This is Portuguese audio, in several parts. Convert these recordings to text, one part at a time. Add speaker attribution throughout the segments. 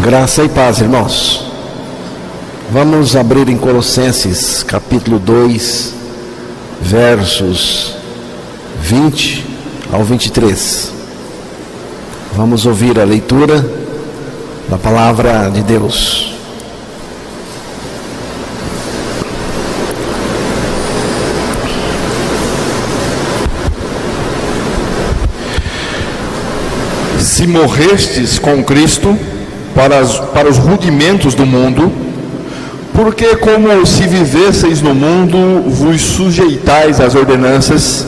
Speaker 1: Graça e paz, irmãos. Vamos abrir em Colossenses, capítulo 2, versos 20 ao 23. Vamos ouvir a leitura da palavra de Deus.
Speaker 2: Se morrestes com Cristo para os rudimentos do mundo, porque como se vivesseis no mundo, vos sujeitais às ordenanças,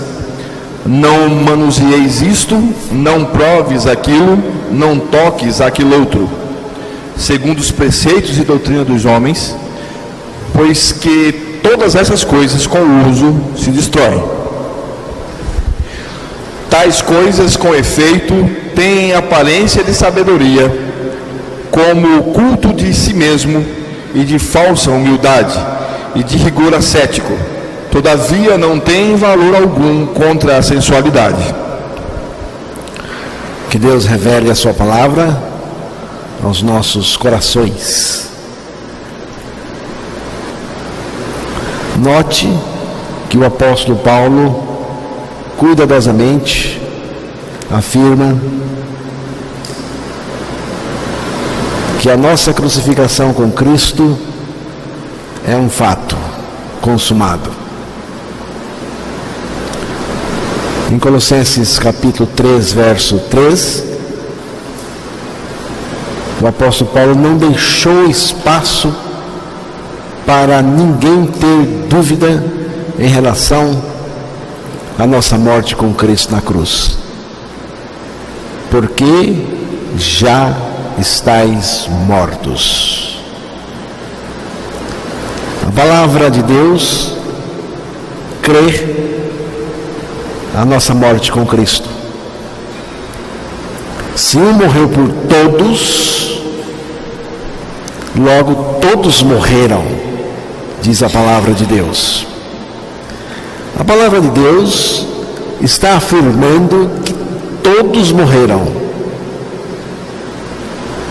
Speaker 2: não manuseieis isto, não proves aquilo, não toques aquilo outro, segundo os preceitos e doutrina dos homens, pois que todas essas coisas com o uso se destroem. Tais coisas, com efeito, têm aparência de sabedoria, como o culto de si mesmo e de falsa humildade e de rigor ascético, todavia não tem valor algum contra a sensualidade.
Speaker 1: Que Deus revele a sua palavra aos nossos corações. Note que o apóstolo Paulo cuidadosamente afirma que a nossa crucificação com Cristo é um fato consumado. Em Colossenses capítulo 3, verso 3, o apóstolo Paulo não deixou espaço para ninguém ter dúvida em relação à nossa morte com Cristo na cruz. Porque já estáis mortos. A palavra de Deus crê a nossa morte com Cristo. Se um morreu por todos, logo todos morreram, diz a palavra de Deus. A palavra de Deus está afirmando que todos morrerão.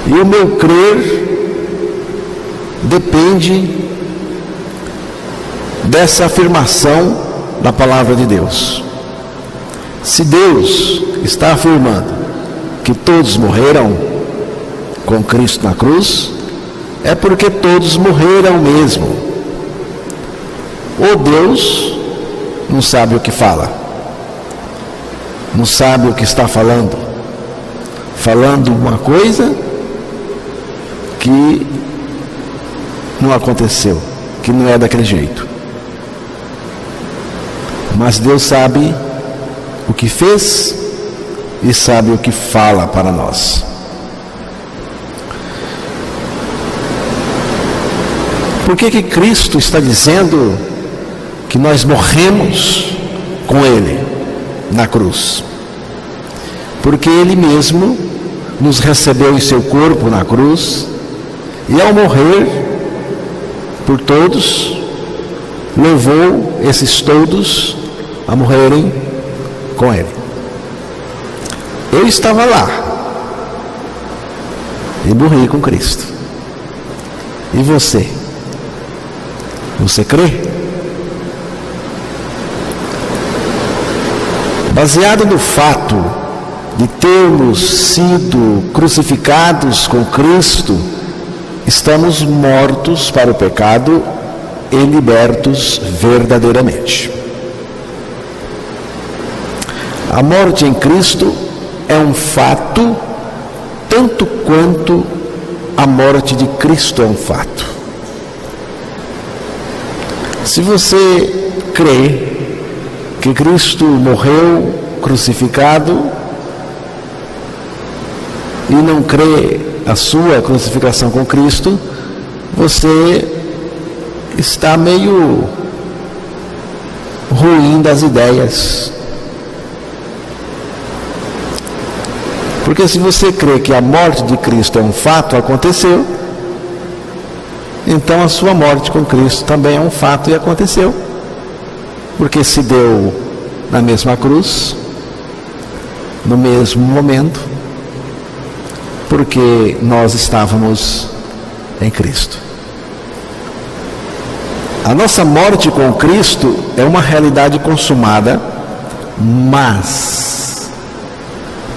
Speaker 1: E o meu crer depende dessa afirmação da palavra de Deus. Se Deus está afirmando que todos morreram com Cristo na cruz, é porque todos morreram mesmo. Ou Deus não sabe o que fala, não sabe o que está falando uma coisa que não aconteceu, que não é daquele jeito. Mas Deus sabe o que fez e sabe o que fala para nós. Por que Cristo está dizendo que nós morremos com Ele na cruz? Porque Ele mesmo nos recebeu em seu corpo na cruz, e ao morrer por todos, levou esses todos a morrerem com Ele. Eu estava lá e morri com Cristo. E você? Você crê? Baseado no fato de termos sido crucificados com Cristo, estamos mortos para o pecado e libertos verdadeiramente. A morte em Cristo é um fato, tanto quanto a morte de Cristo é um fato. Se você crê que Cristo morreu crucificado e não crê a sua crucificação com Cristo, você está meio ruim das ideias. Porque se você crê que a morte de Cristo é um fato, aconteceu, então a sua morte com Cristo também é um fato e aconteceu. Porque se deu na mesma cruz, no mesmo momento, porque nós estávamos em Cristo. A nossa morte com Cristo é uma realidade consumada, mas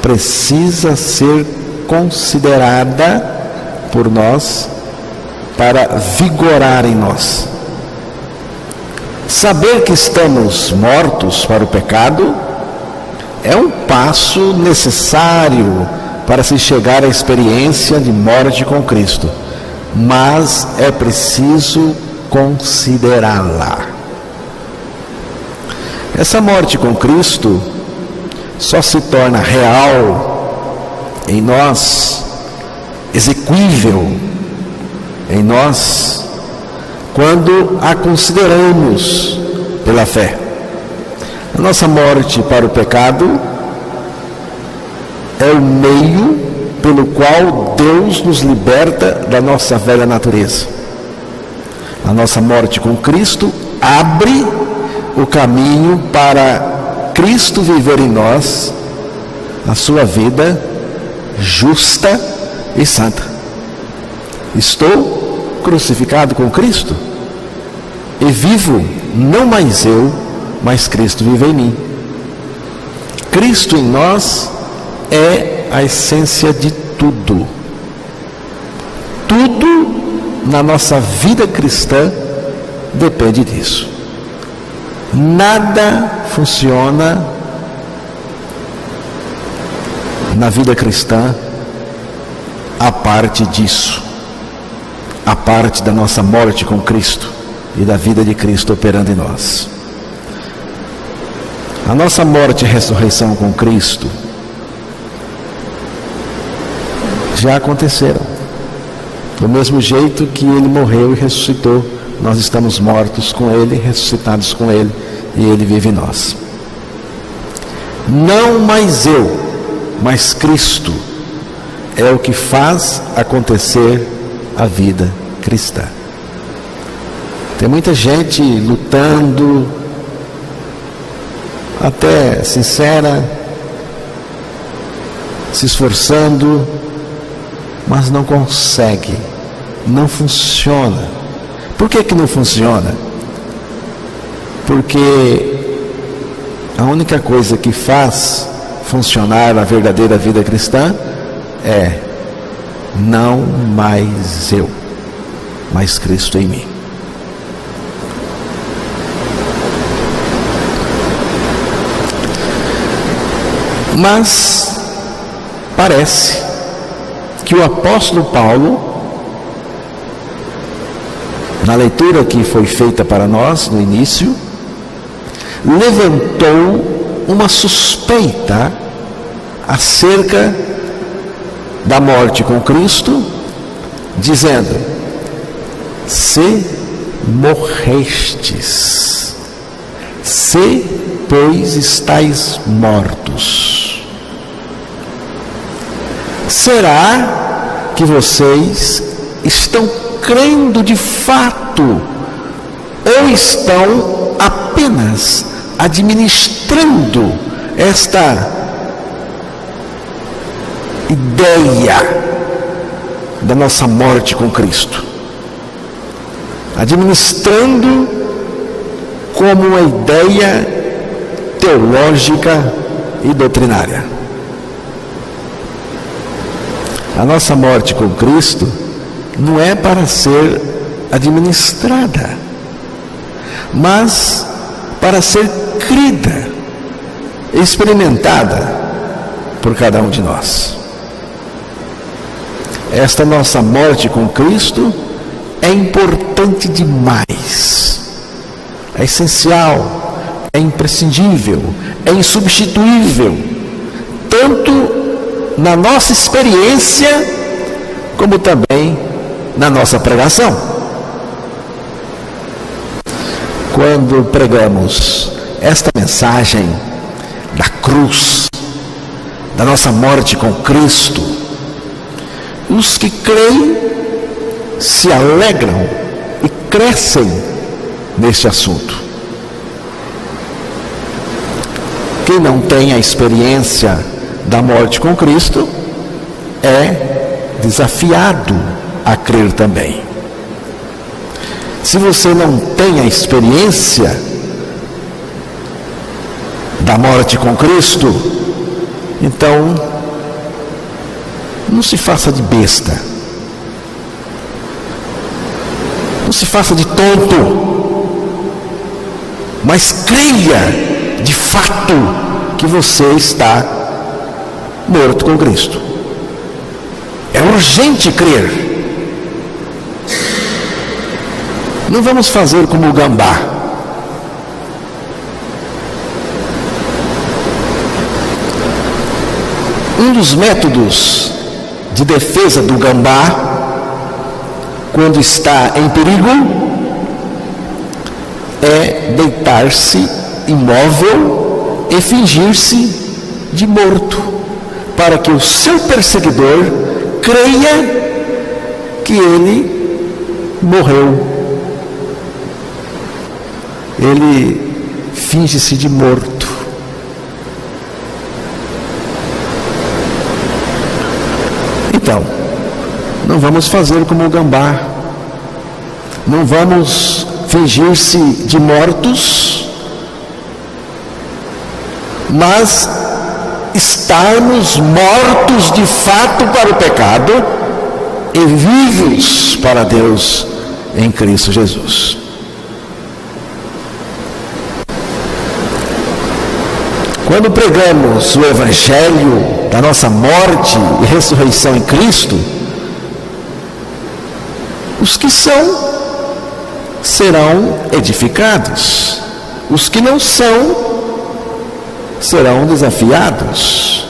Speaker 1: precisa ser considerada por nós para vigorar em nós. Saber que estamos mortos para o pecado é um passo necessário para se chegar à experiência de morte com Cristo, mas é preciso considerá-la. Essa morte com Cristo só se torna real em nós, execuível em nós, quando a consideramos pela fé. A nossa morte para o pecado é o meio pelo qual Deus nos liberta da nossa velha natureza. A nossa morte com Cristo abre o caminho para Cristo viver em nós a sua vida justa e santa. Estou crucificado com Cristo e vivo, não mais eu, mas Cristo vive em mim. Cristo em nós é a essência de tudo. Tudo na nossa vida cristã depende disso. Nada funciona na vida cristã a parte disso, a parte da nossa morte com Cristo e da vida de Cristo operando em nós. A nossa morte e ressurreição com Cristo já aconteceram. Do mesmo jeito que Ele morreu e ressuscitou, nós estamos mortos com Ele, ressuscitados com Ele, e Ele vive em nós. Não mais eu, mas Cristo é o que faz acontecer a vida cristã. Tem muita gente lutando, até sincera, se esforçando, mas não consegue, não funciona. Por que não funciona? Porque a única coisa que faz funcionar a verdadeira vida cristã é não mais eu, mas Cristo em mim. Mas parece que o apóstolo Paulo, na leitura que foi feita para nós no início, levantou uma suspeita acerca da morte com Cristo, dizendo: se morrestes, se, pois, estáis mortos, será que vocês estão crendo de fato ou estão apenas administrando esta ideia da nossa morte com Cristo? Administrando como uma ideia teológica e doutrinária. A nossa morte com Cristo não é para ser administrada, mas para ser crida, experimentada por cada um de nós. Esta nossa morte com Cristo é importante demais, é essencial, é imprescindível, é insubstituível, tanto na nossa experiência, como também na nossa pregação. Quando pregamos esta mensagem da cruz, da nossa morte com Cristo, os que creem se alegram e crescem neste assunto. Quem não tem a experiência da morte com Cristo é desafiado a crer também. Se você não tem a experiência da morte com Cristo, então não se faça de besta, não se faça de tonto, mas creia de fato que você está morto com Cristo. É urgente crer. Não vamos fazer como o gambá. Um dos métodos de defesa do gambá, quando está em perigo, é deitar-se imóvel e fingir-se de morto, para que o seu perseguidor creia que ele morreu. Ele finge-se de morto. Então, não vamos fazer como o gambá. Não vamos fingir-se de mortos, mas estarmos mortos de fato para o pecado e vivos para Deus em Cristo Jesus. Quando pregamos o Evangelho da nossa morte e ressurreição em Cristo, os que são serão edificados, os que não são serão desafiados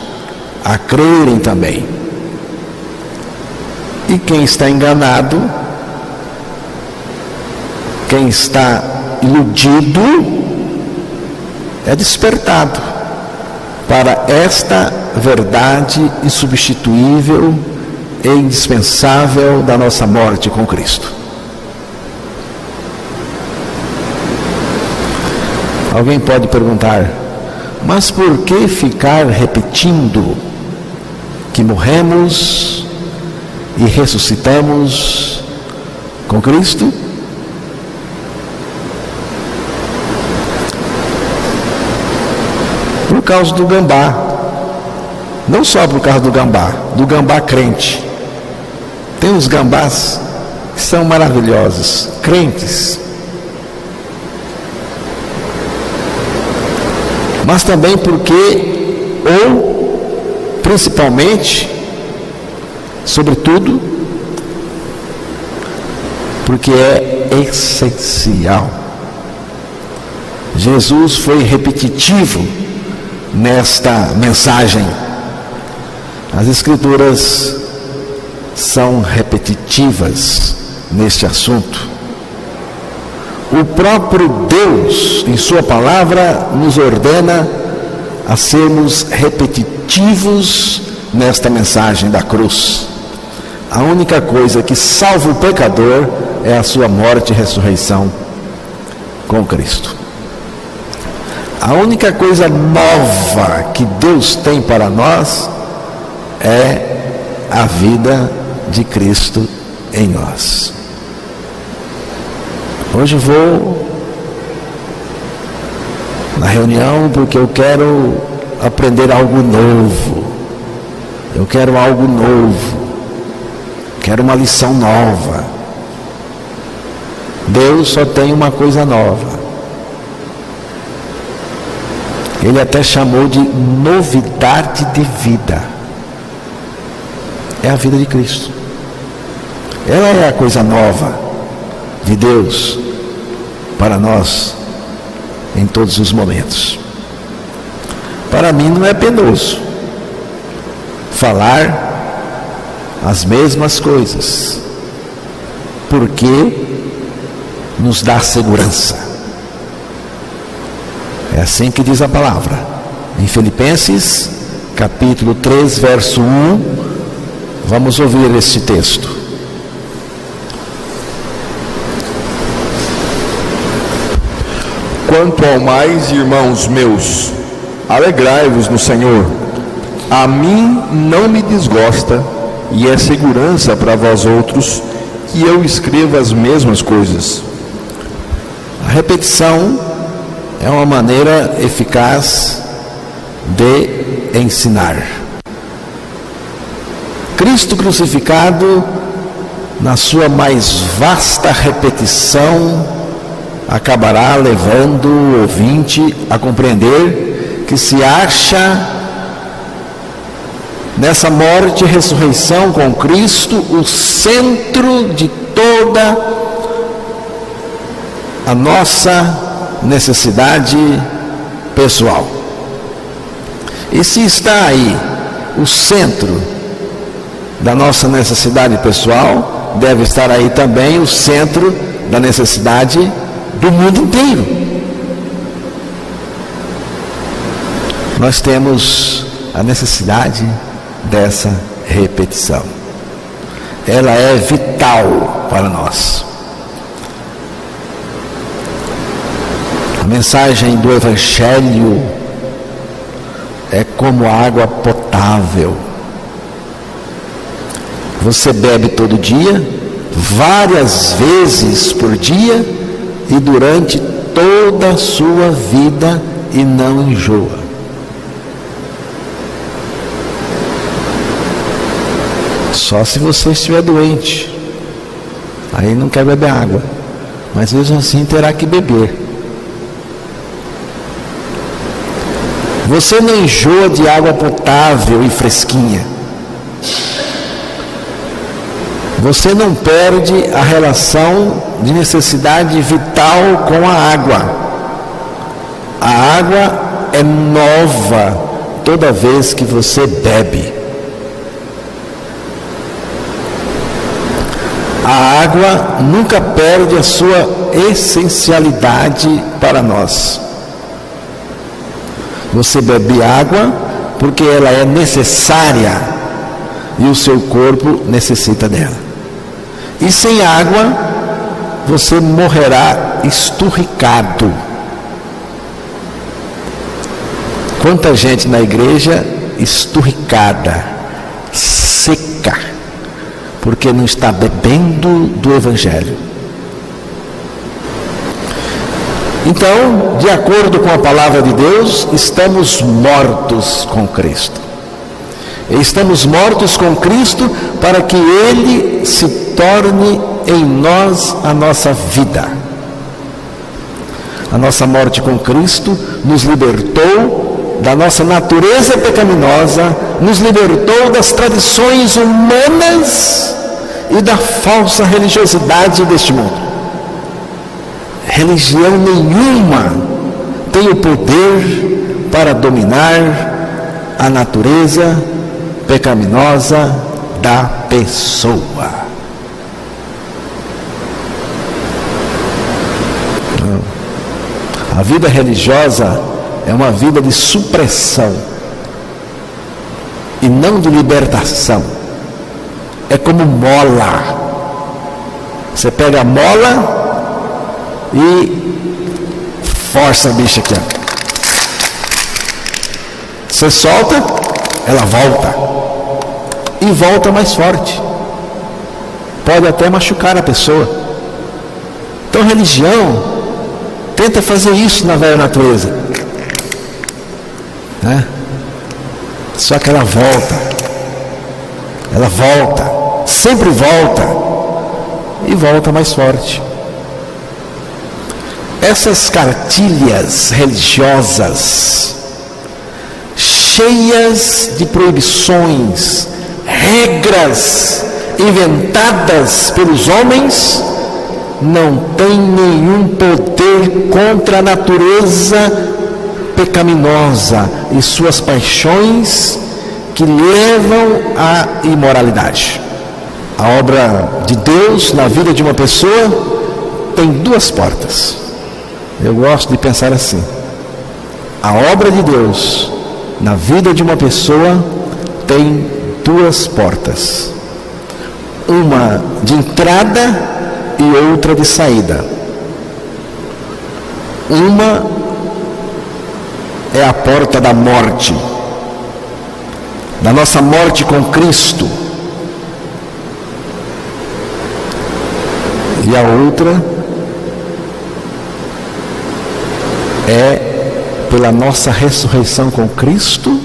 Speaker 1: a crerem também. E quem está enganado, quem está iludido, é despertado para esta verdade insubstituível e indispensável da nossa morte com Cristo. Alguém pode perguntar, mas por que ficar repetindo que morremos e ressuscitamos com Cristo? Por causa do gambá. Não só por causa do gambá crente. Tem uns gambás que são maravilhosos, crentes. Mas também porque, ou principalmente, sobretudo, porque é essencial. Jesus foi repetitivo nesta mensagem. As Escrituras são repetitivas neste assunto. O próprio Deus, em sua palavra, nos ordena a sermos repetitivos nesta mensagem da cruz. A única coisa que salva o pecador é a sua morte e ressurreição com Cristo. A única coisa nova que Deus tem para nós é a vida de Cristo em nós. Hoje vou na reunião porque eu quero aprender algo novo. Eu quero algo novo. Quero uma lição nova. Deus só tem uma coisa nova. Ele até chamou de novidade de vida. É a vida de Cristo. Ela é a coisa nova de Deus para nós em todos os momentos. Para mim não é penoso falar as mesmas coisas, porque nos dá segurança. É assim que diz a palavra em Filipenses capítulo 3, verso 1. Vamos ouvir este texto.
Speaker 2: Quanto ao mais, irmãos meus, alegrai-vos no Senhor. A mim não me desgosta e é segurança para vós outros, e eu escrevo as mesmas coisas.
Speaker 1: A repetição é uma maneira eficaz de ensinar. Cristo crucificado, na sua mais vasta repetição, acabará levando o ouvinte a compreender que se acha nessa morte e ressurreição com Cristo o centro de toda a nossa necessidade pessoal. E se está aí o centro da nossa necessidade pessoal, deve estar aí também o centro da necessidade do mundo inteiro. Nós temos a necessidade dessa repetição. Ela é vital para nós. A mensagem do Evangelho é como água potável. Você bebe todo dia, várias vezes por dia e durante toda a sua vida e não enjoa. Só se você estiver doente, aí não quer beber água, mas mesmo assim terá que beber. Você não enjoa de água potável e fresquinha. Você não perde a relação de necessidade vital com a água. A água é nova toda vez que você bebe. A água nunca perde a sua essencialidade para nós. Você bebe água porque ela é necessária e o seu corpo necessita dela. E sem água, você morrerá esturricado. Quanta gente na igreja esturricada, seca, porque não está bebendo do Evangelho. Então, de acordo com a palavra de Deus, estamos mortos com Cristo. Estamos mortos com Cristo para que Ele se torne em nós a nossa vida. A nossa morte com Cristo nos libertou da nossa natureza pecaminosa, nos libertou das tradições humanas e da falsa religiosidade deste mundo. Religião nenhuma tem o poder para dominar a natureza pecaminosa da pessoa. A vida religiosa é uma vida de supressão e não de libertação. É como mola. Você pega a mola e força a bicha aqui. Você solta, ela volta. E volta mais forte. Pode até machucar a pessoa. Então a religião tenta fazer isso na velha natureza, né? Só que ela volta, sempre volta, e volta mais forte. Essas cartilhas religiosas, cheias de proibições, regras inventadas pelos homens, não têm nenhum poder contra a natureza pecaminosa e suas paixões que levam à imoralidade. A obra de Deus na vida de uma pessoa tem duas portas. Eu gosto de pensar assim: a obra de Deus na vida de uma pessoa tem duas portas, uma de entrada e outra de saída. Uma é a porta da morte, da nossa morte com Cristo, E a outra é pela nossa ressurreição com Cristo,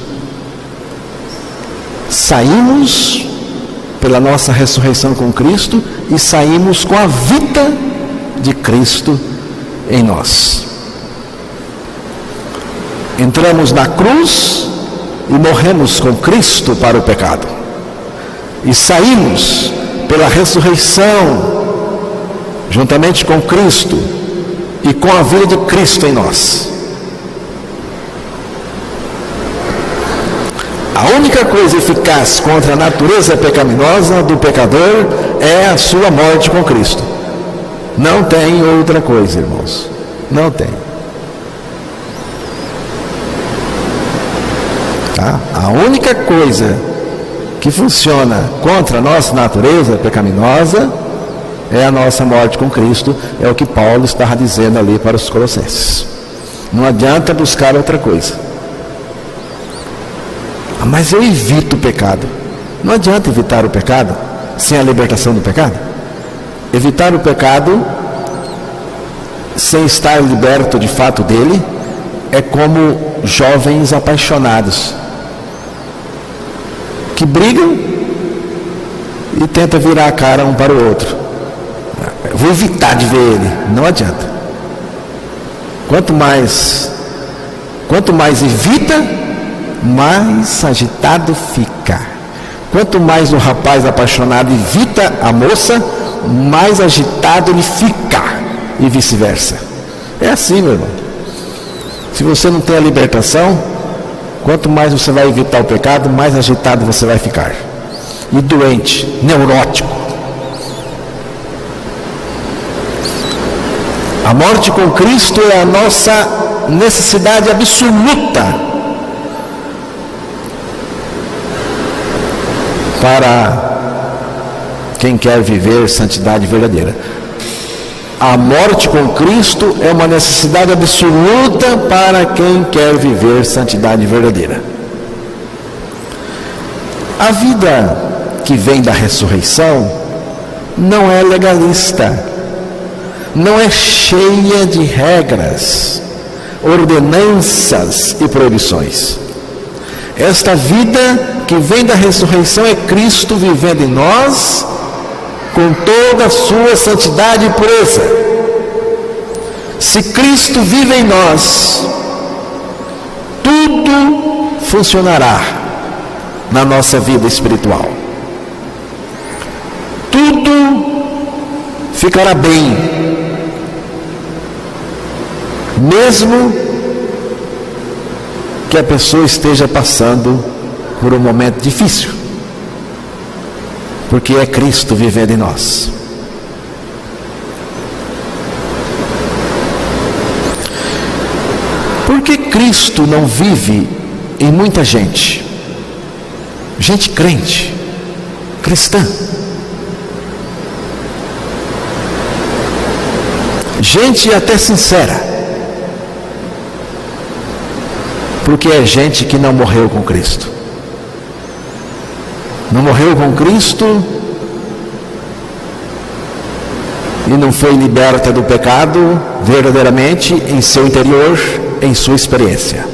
Speaker 1: saímos pela nossa ressurreição com Cristo e saímos com a vida de Cristo em nós. Entramos na cruz e morremos com Cristo para o pecado. E saímos pela ressurreição juntamente com Cristo e com a vida de Cristo em nós. A única coisa eficaz contra a natureza pecaminosa do pecador é a sua morte com Cristo. Não tem outra coisa, irmãos. Não tem. Tá? A única coisa que funciona contra a nossa natureza pecaminosa é a nossa morte com Cristo. É o que Paulo estava dizendo ali para os Colossenses. Não adianta buscar outra coisa. Mas eu evito o pecado. Não adianta evitar o pecado sem a libertação do pecado. Evitar o pecado sem estar liberto de fato dele é como jovens apaixonados que brigam e tentam virar a cara um para o outro. Eu vou evitar de ver ele. Não adianta. Quanto mais evita, mais agitado fica. Quanto mais o rapaz apaixonado evita a moça, mais agitado ele fica, e vice-versa. É assim, meu irmão. Se você não tem a libertação, quanto mais você vai evitar o pecado, mais agitado você vai ficar. E doente, neurótico. A morte com Cristo é a nossa necessidade absoluta para quem quer viver santidade verdadeira. A morte com Cristo é uma necessidade absoluta para quem quer viver santidade verdadeira. A vida que vem da ressurreição não é legalista, não é cheia de regras, ordenanças e proibições. Esta vida que vem da ressurreição é Cristo vivendo em nós, com toda a sua santidade e pureza. Se Cristo vive em nós, tudo funcionará na nossa vida espiritual. Tudo ficará bem, mesmo que a pessoa esteja passando por um momento difícil, porque é Cristo vivendo em nós. Por que Cristo não vive em muita gente? Gente crente, cristã. Gente até sincera. Porque é gente que não morreu com Cristo. Não morreu com Cristo e não foi liberta do pecado verdadeiramente em seu interior, em sua experiência.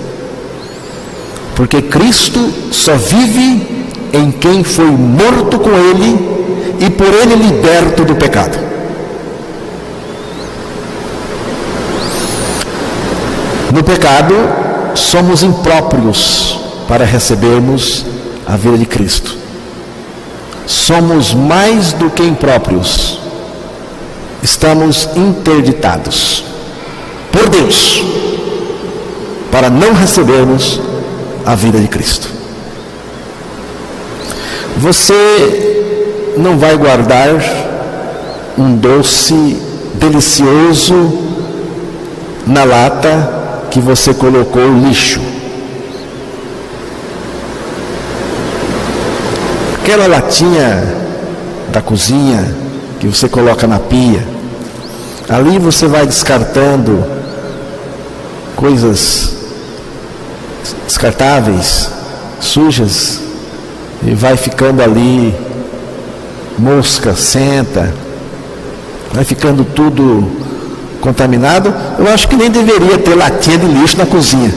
Speaker 1: Porque Cristo só vive em quem foi morto com Ele e por Ele liberto do pecado. No pecado, somos impróprios para recebermos a vida de Cristo. Somos mais do que impróprios. Estamos interditados por Deus para não recebermos a vida de Cristo. Você não vai guardar um doce delicioso na lata que você colocou lixo. Aquela latinha da cozinha que você coloca na pia, ali você vai descartando coisas descartáveis, sujas, e vai ficando ali mosca, senta, vai ficando tudo contaminado. Eu acho que nem deveria ter latinha de lixo na cozinha.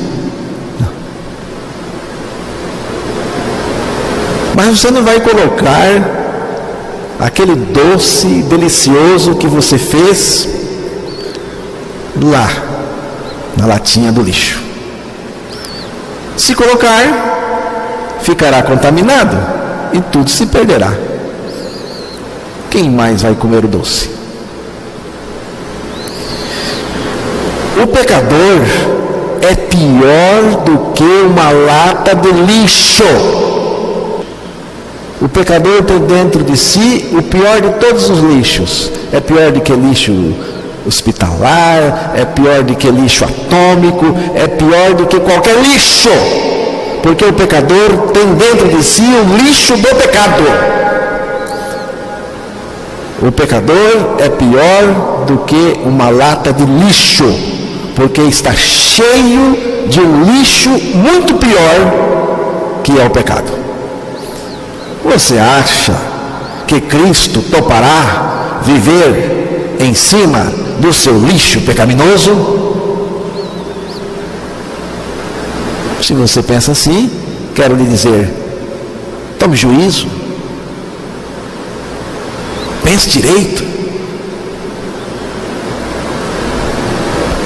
Speaker 1: Mas você não vai colocar aquele doce delicioso que você fez lá, na latinha do lixo. Se colocar, ficará contaminado e tudo se perderá. Quem mais vai comer o doce? O pecador é pior do que uma lata de lixo. O pecador tem dentro de si o pior de todos os lixos. É pior do que lixo hospitalar, é pior do que lixo atômico, é pior do que qualquer lixo. Porque o pecador tem dentro de si o lixo do pecado. O pecador é pior do que uma lata de lixo, porque está cheio de um lixo muito pior que é o pecado. Você acha que Cristo topará viver em cima do seu lixo pecaminoso? Se você pensa assim, quero lhe dizer, tome juízo, pense direito.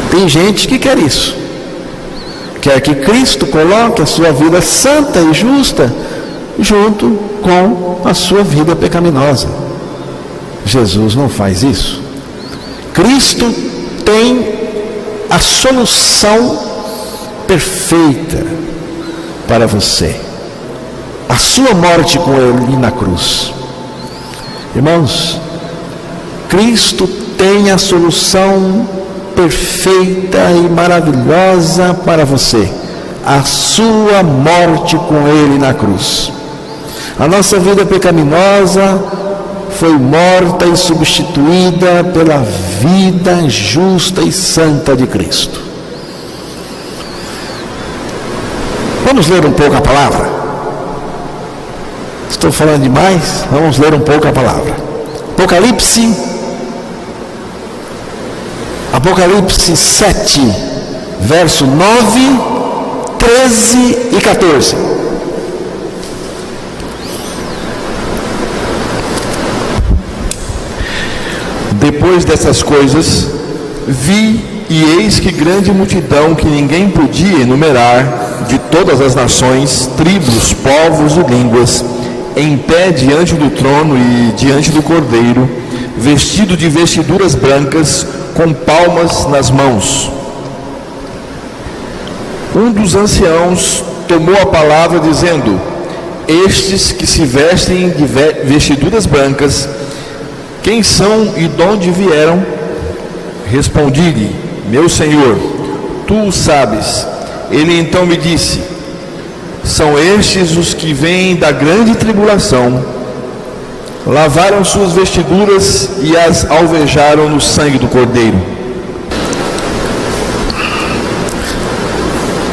Speaker 1: Tem gente que quer isso, quer que Cristo coloque a sua vida santa e justa junto com a sua vida pecaminosa. Jesus não faz isso. Cristo tem a solução perfeita para você. A sua morte com Ele na cruz. Irmãos, Cristo tem a solução perfeita e maravilhosa para você. A sua morte com Ele na cruz. A nossa vida pecaminosa foi morta e substituída pela vida justa e santa de Cristo. Vamos ler um pouco a palavra? Estou falando demais? Vamos ler um pouco a palavra. Apocalipse 7, verso 9, 13 e 14.
Speaker 2: Depois dessas coisas, vi e eis que grande multidão que ninguém podia enumerar, de todas as nações, tribos, povos e línguas, em pé diante do trono e diante do Cordeiro, vestido de vestiduras brancas, com palmas nas mãos. Um dos anciãos tomou a palavra dizendo: estes que se vestem de vestiduras brancas, quem são e de onde vieram? Respondi-lhe: meu Senhor, tu o sabes. Ele então me disse: são estes os que vêm da grande tribulação, lavaram suas vestiduras e as alvejaram no sangue do Cordeiro.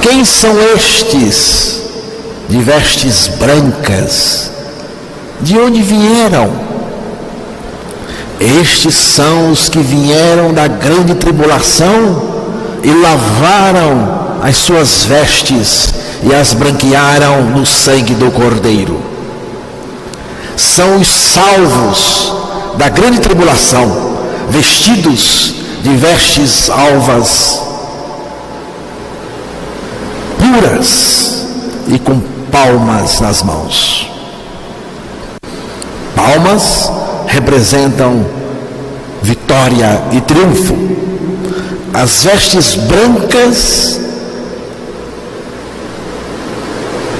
Speaker 1: Quem são estes de vestes brancas? De onde vieram? Estes são os que vieram da grande tribulação e lavaram as suas vestes e as branquearam no sangue do Cordeiro. São os salvos da grande tribulação, vestidos de vestes alvas, puras e com palmas nas mãos. Palmas representam vitória e triunfo. As vestes brancas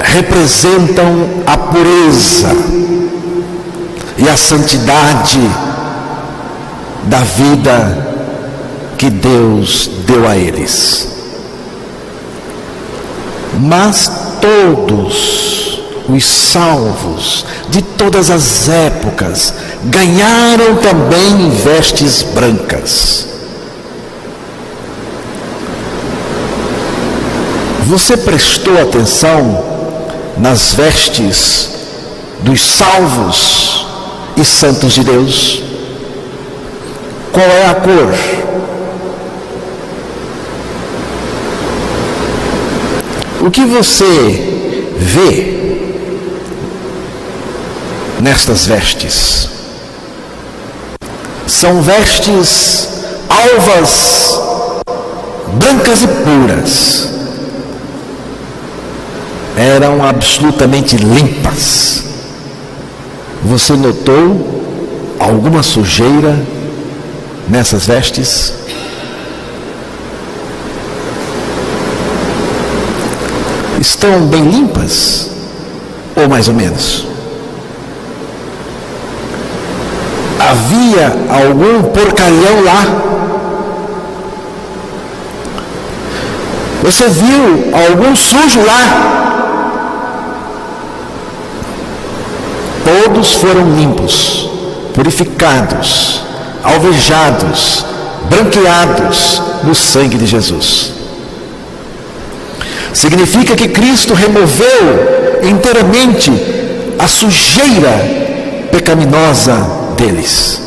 Speaker 1: representam a pureza e a santidade da vida que Deus deu a eles. Mas todos os salvos de todas as épocas ganharam também vestes brancas. Você prestou atenção nas vestes dos salvos e santos de Deus? Qual é a cor? O que você vê nestas vestes? São vestes alvas, brancas e puras. Eram absolutamente limpas. Você notou alguma sujeira nessas vestes? Estão bem limpas? Ou mais ou menos? Havia algum porcalhão lá? Você viu algum sujo lá? Todos foram limpos, purificados, alvejados, branqueados no sangue de Jesus. Significa que Cristo removeu inteiramente a sujeira pecaminosa deles.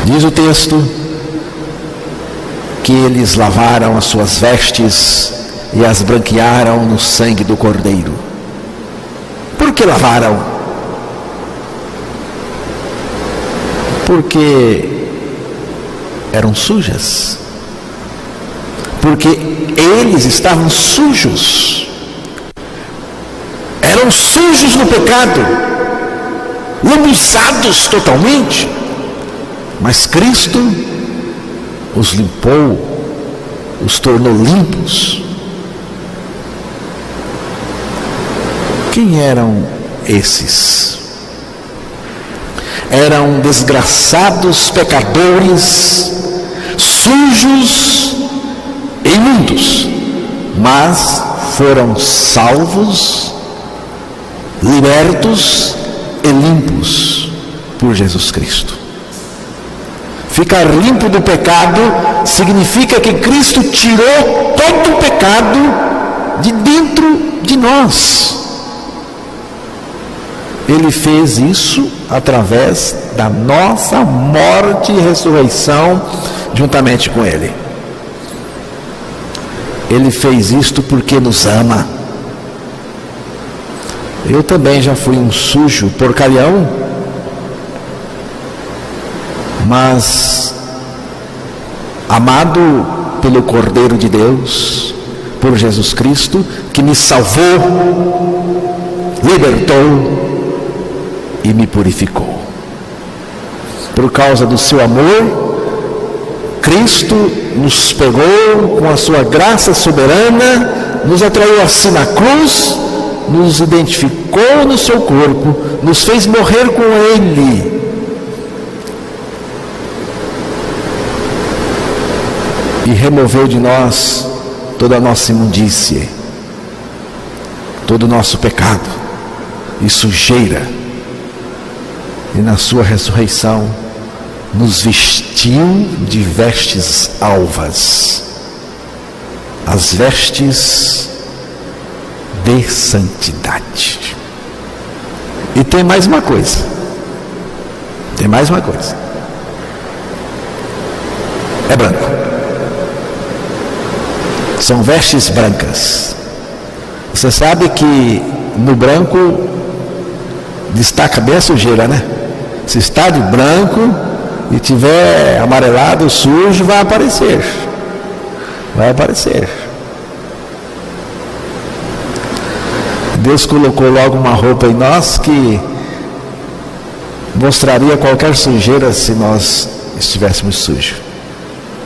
Speaker 1: Diz o texto que eles lavaram as suas vestes e as branquearam no sangue do Cordeiro. Por que lavaram? Porque eram sujas. Porque eles estavam sujos. Eram sujos no pecado, lambuzados totalmente. Mas Cristo os limpou, os tornou limpos. Quem eram esses? Eram desgraçados pecadores, sujos e imundos, mas foram salvos, libertos e limpos por Jesus Cristo. Ficar limpo do pecado significa que Cristo tirou todo o pecado de dentro de nós. Ele fez isso através da nossa morte e ressurreição juntamente com Ele. Ele fez isto porque nos ama. Eu também já fui um sujo porcalhão, mas amado pelo Cordeiro de Deus, por Jesus Cristo, que me salvou, libertou e me purificou. Por causa do seu amor, Cristo nos pegou com a sua graça soberana, nos atraiu assim na cruz, nos identificou no seu corpo, nos fez morrer com Ele. E removeu de nós toda a nossa imundície, todo o nosso pecado e sujeira. E na sua ressurreição nos vestiu de vestes alvas, as vestes de santidade. E tem mais uma coisa. É branco. São vestes brancas. Você sabe que no branco destaca bem a sujeira, né? Se está de branco e tiver amarelado, sujo, vai aparecer. Deus colocou logo uma roupa em nós que mostraria qualquer sujeira se nós estivéssemos sujos.